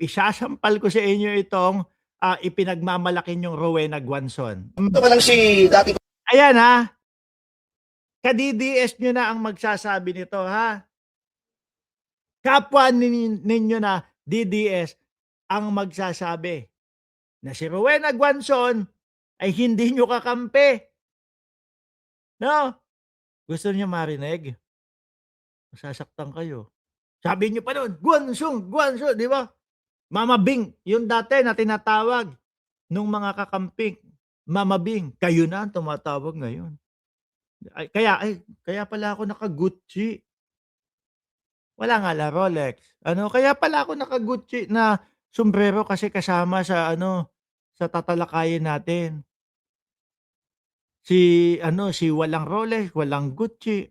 isasampal ko sa inyo itong ipinagmamalaki niyong Rowena Guanzon. Ito pa lang si dati Ayan ha, ka-DDS nyo na ang magsasabi nito ha. Kapwa ninyo na DDS ang magsasabi na si Rowena Guanzon ay hindi nyo kakampi. No? Gusto niyo marinig? Masasaktan kayo. Sabi niyo pa noon, Guanzon, Guanzon, di ba? Mama Bing, yung dati na tinatawag nung mga kakamping, Mama Bing, kayo na ang tumatawag ngayon. Kaya pala ako naka-Gucci. Wala nga la Rolex. Kaya pala ako naka-Gucci na sombrero kasi kasama sa sa tatalakayin natin. Si walang Rolex, walang Gucci.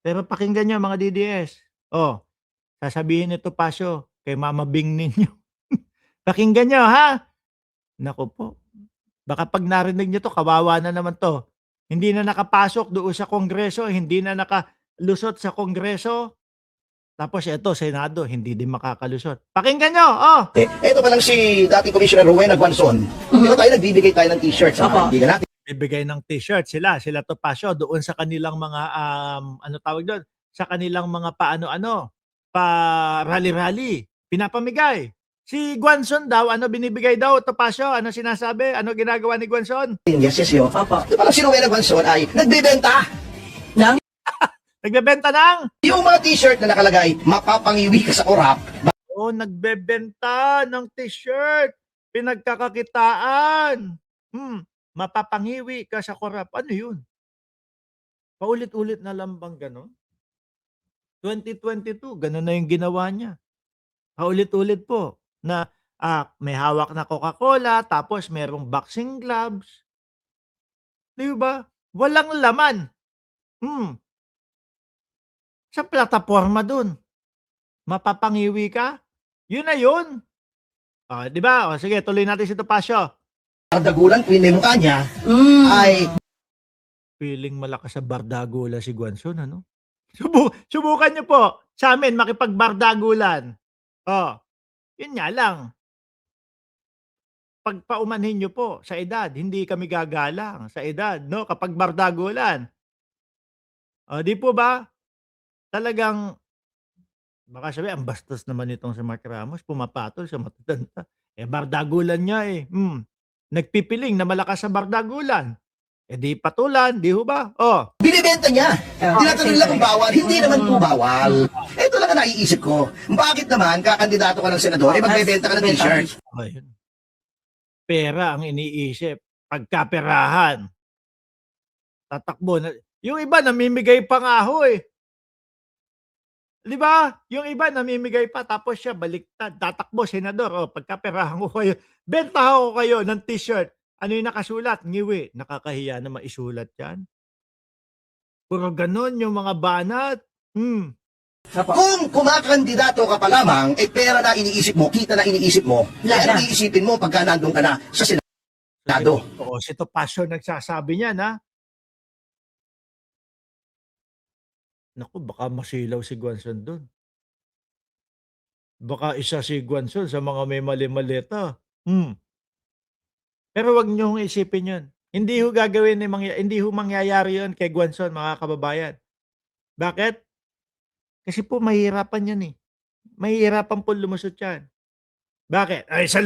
Pero pakinggan niyo mga DDS. Sasabihin nito Pasyo kay Mama Bing ninyo. Pakinggan niyo ha. Naku po. Baka pag narinig niyo to, kawawa na naman to. Hindi na nakapasok doon sa Kongreso, hindi na nakalusot sa Kongreso. Tapos ito, Senado, hindi din makakalusot. Pakinggan nyo, ito pa lang si dating Commissioner Rowena Guanzon. Di ba tayo nagbibigay tayo ng t-shirt sa mga kaibigan natin? Bibigay ng t-shirt sila Topacio, doon sa kanilang mga, tawag doon? Sa kanilang mga rally-rally, pinapamigay. Si Guanzon daw, binibigay daw, Topacio? Ano sinasabi? Ano ginagawa ni Guanzon? Yes, yun. Ito pa lang si Rowena Guanzon ay nagbibenta Nagbebenta ng? yung mga t-shirt na nakalagay, mapapangiwi ka sa korap. Nagbebenta ng t-shirt. Pinagkakakitaan. Mapapangiwi ka sa korap. Ano yun? Paulit-ulit na lang bang ganon? 2022, ganon na yung ginawa niya. Paulit-ulit po na may hawak na Coca-Cola, tapos merong boxing gloves. Di ba? Walang laman. Sa plataforma dun. Mapapangiwi ka? Yun na yun. Di ba? Sige, tuloy natin si Topacio. Bardagulan, kung may mukha niya, ay... Feeling malakas sa bardagulan si Guanzon, Subukan niyo po sa amin makipagbardagulan. Yun nga lang. Pagpaumanhin niyo po sa edad, hindi kami gagalang sa edad, kapag bardagulan. Di po ba? Talagang, baka sabi, ang bastos naman itong si Mark Ramos, pumapatol sa matatanda. Bardagulan niya nagpipiling na malakas sa bardagulan. Di patulan, di ho ba? Binibenta niya. Tinatanong nila kung bawal. Hindi naman po bawal. Ito lang ang naiisip ko. Bakit naman, kakandidato ka ng senador, magbebenta ka ng t-shirt? Pera ang iniisip. Pagkaperahan. Tatakbo na. Yung iba, namimigay pa nga ho Di ba? Yung iba, namimigay pa. Tapos siya, baliktad. Tatakbo, senador. Pagkaperahan ko kayo. Bentahan ko kayo ng t-shirt. Ano yung nakasulat? Ngiwi. Nakakahiya na maisulat yan. Puro ganon yung mga banat. Kung kumakandidato ka pa lamang, pera na iniisip mo, kita na iniisip mo, ano iisipin mo pagka nandun ka na sa Senado? Si Topacio nagsasabi niyan, Naku, baka masilaw si Guanzon doon. Baka isa si Guanzon sa mga may mali-malita. Pero wag niyo hong isipin yun. Hindi ho gagawin, hindi ho mangyayari yun kay Guanzon, mga kababayan. Bakit? Kasi po mahihirapan yan Mahihirapan po lumusot yan. Bakit? Sa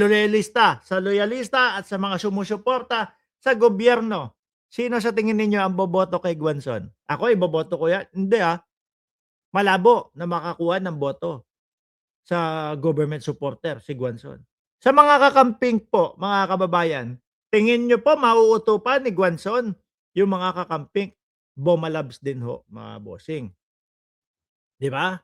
loyalista at sa mga sumusuporta sa gobyerno. Sino sa tingin ninyo ang boboto kay Guanzon? Ako, iboboto ko yan? Hindi Malabo na makakuha ng boto sa government supporter si Guanzon. Sa mga kakamping po, mga kababayan, tingin nyo po mauutupan ni Guanzon yung mga kakamping? Bomalabs din ho, mga bossing. Di ba?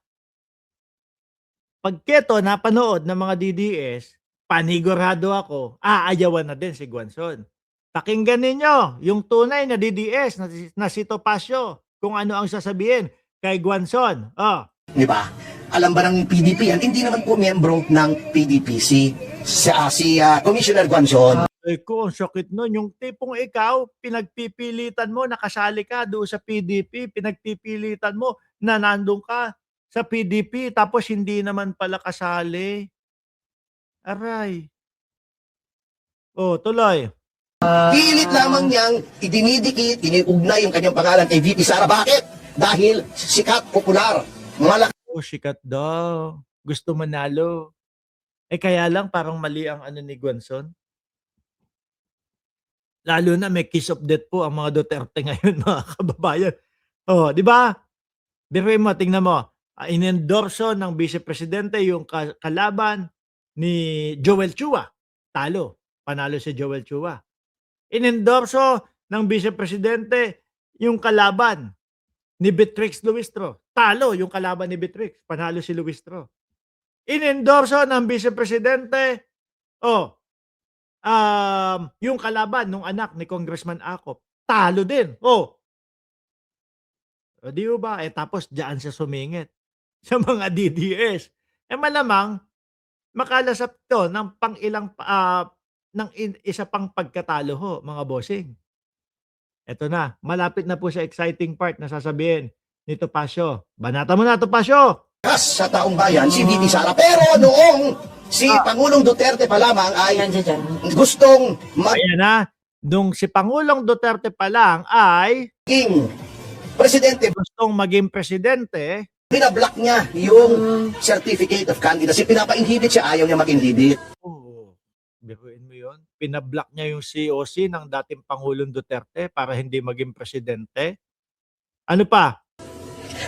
Pag keto napanood ng mga DDS, panigurado ako, aayawan na din si Guanzon. Pakinggan ninyo yung tunay na DDS na si Topacio kung ano ang sasabihin kay Guanzon. Di ba? Alam ba ng PDP yan? Hindi naman po miyembro ng PDP si Commissioner Guanzon. Ang sakit nun. Yung tipong ikaw, pinagpipilitan mo, nakasali ka doon sa PDP, pinagpipilitan mo na nandun ka sa PDP, tapos hindi naman pala kasali. Aray. Oh, tuloy. Pilit lamang niyang idinidikit, iniugnay yung kanyang pangalan kay VP Sara. Bakit? Dahil sikat, popular, malaki Oh, sikat daw. Gusto manalo. Eh, kaya lang parang mali ang ano ni Guanzon. Lalo na may kiss of death po ang mga Duterte ngayon, mga kababayan. Oh, di ba? Biruin mo, tingnan mo. Inendorso ng Vice Presidente yung kalaban ni Joel Chua. Talo. Panalo si Joel Chua. Inendorso ng Vice Presidente yung kalaban ni Beatrix Luistro. Talo yung kalaban ni Beatrix. Panalo si Luistro. Inendorso ng Vice Presidente, yung kalaban ng anak ni Congressman Acop. Talo din. O di ba? Eh, tapos diyan siya sumingit sa mga DDS. Eh, malamang makalasap 'to ng isa pang pagkatalo ho, mga bossing. Eto na, malapit na po sa exciting part na sasabihin ni Topacio. Banata mo na, Topacio! sa taong bayan, si VP Sara. Pero noong si Pangulong Duterte pa lamang ay gustong Ayan na, nung si Pangulong Duterte pa lang ay maging presidente, gustong maging presidente, binablock niya yung certificate of candidacy. Pinapa-inhibit siya, ayaw niya mag-inhibit. biruin mo yun, pinablock niya yung COC ng dating Pangulong Duterte para hindi maging presidente. Ano pa?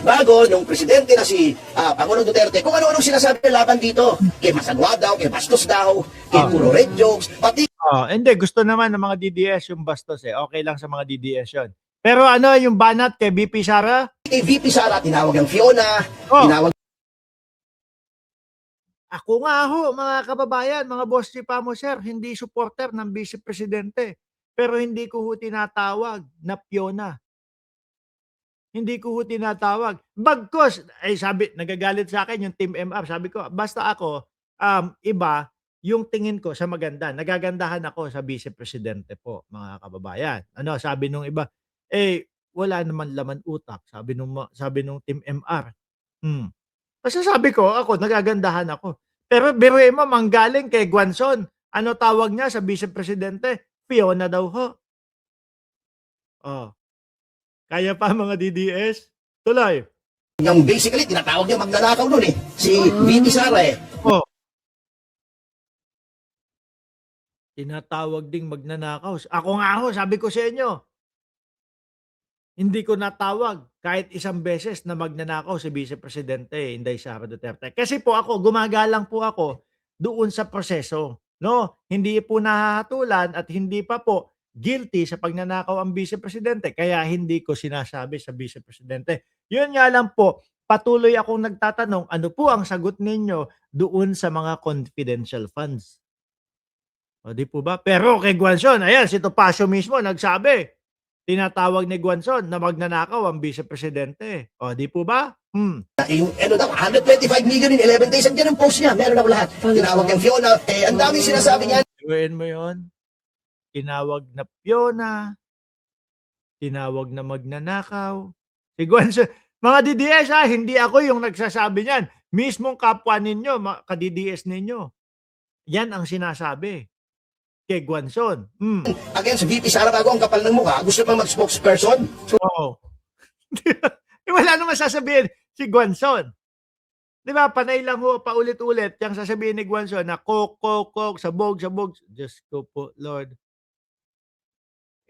Bago, nung presidente na si Pangulong Duterte, kung ano-anong sinasabi laban dito, kay Masanwa daw, kay Bastos daw, kay puro red jokes, pati Hindi, gusto naman ng mga DDS yung Bastos eh. Okay lang sa mga DDS yun. Pero ano yung banat kay VP Sara? kay VP Sara, tinawag ang Fiona, tinawag Ako nga ho, mga kababayan, mga boss si Pamo sir, hindi supporter ng Vice Presidente. Pero hindi ko ho tinatawag na Fiona. Hindi ko ho tinatawag. Bagkos, ay sabi, nagagalit sa akin yung Team MR. Sabi ko, basta ako, iba, yung tingin ko sa maganda. Nagagandahan ako sa Vice Presidente po, mga kababayan. Ano, sabi nung iba, wala naman laman utak, sabi nung Team MR. Kasi sabi ko, ako, nagagandahan ako. Pero biruin mo, manggaling kay Guanzon. Ano tawag niya sa Vice Presidente? Fiona daw ho. Kaya pa mga DDS? Tuloy. yung basically, tinatawag niya magnanakaw nun eh. Si VP Sara eh. Tinatawag ding magnanakaw. Ako nga ho, sabi ko sa inyo, hindi ko natawag kahit isang beses na magnanakaw si Vice Presidente Inday Sara Duterte. Kasi po ako, gumagalang po ako doon sa proseso. No? Hindi po nahahatulan at hindi pa po guilty sa pagnanakaw ang Vice Presidente. Kaya hindi ko sinasabi sa Vice Presidente. Yun nga lang po, patuloy akong nagtatanong, ano po ang sagot ninyo doon sa mga confidential funds? O di po ba? Pero kay Guanzon, ayan, si Topacio mismo nagsabi, tinatawag ni Guanzon na magnanakaw ang Vice Presidente. O di po ba? Yung ano daw, 125 million in 11 days. Andiyan ang post niya. Meron ako lahat. Tinawag yung Fiona. Ang daming sinasabi niya. Gawin mo yun. Tinawag na Fiona. Tinawag na magnanakaw. Si Guanzon. Mga DDS hindi ako yung nagsasabi niyan. Mismong kapwa ninyo, ka-DDS ninyo. Yan ang sinasabi kay Guanzon. Again, si VP Sara bago ang kapal ng mukha, gusto pang mag-spokesperson. Oo. Wala naman sasabihin si Guanzon. Di ba, panay lang ho, paulit-ulit, yung sasabihin ni Guanzon na kok, sabog. Diyos ko po, Lord.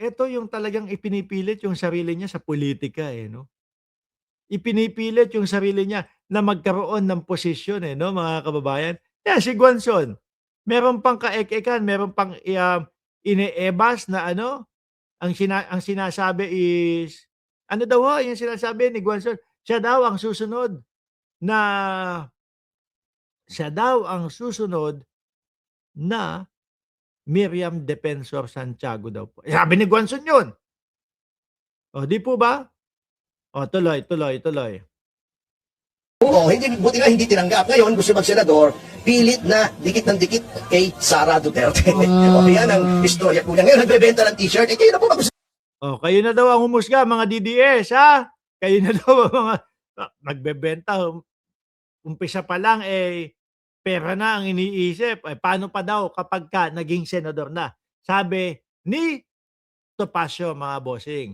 Ito yung talagang ipinipilit yung sarili niya sa politika no? Ipinipilit yung sarili niya na magkaroon ng posisyon no, mga kababayan. Si Guanzon, meron pang kaek-ekan, meron pang ine-ebas na ang sinasabi is, ano daw ho, yung sinasabi ni Guanzon, siya daw ang susunod na Miriam Defensor Santiago daw po. Sabi ni Guanzon yun. O, di po ba? O, tuloy. Oo, buti nga hindi tinanggap. Ngayon, gusto mag-senador, pilit na dikit ng dikit kay Sara Duterte. O, yan ang istorya po niya. Ngayon, nagbebenta ng t-shirt. Kayo na po mag kayo na daw ang humusga, mga DDS, ha? Kayo na daw ang mga nagbebenta. Umpisa pa lang, pera na ang iniisip. Eh, paano pa daw kapagka naging senador na? Sabi ni Topacio, mga bossing.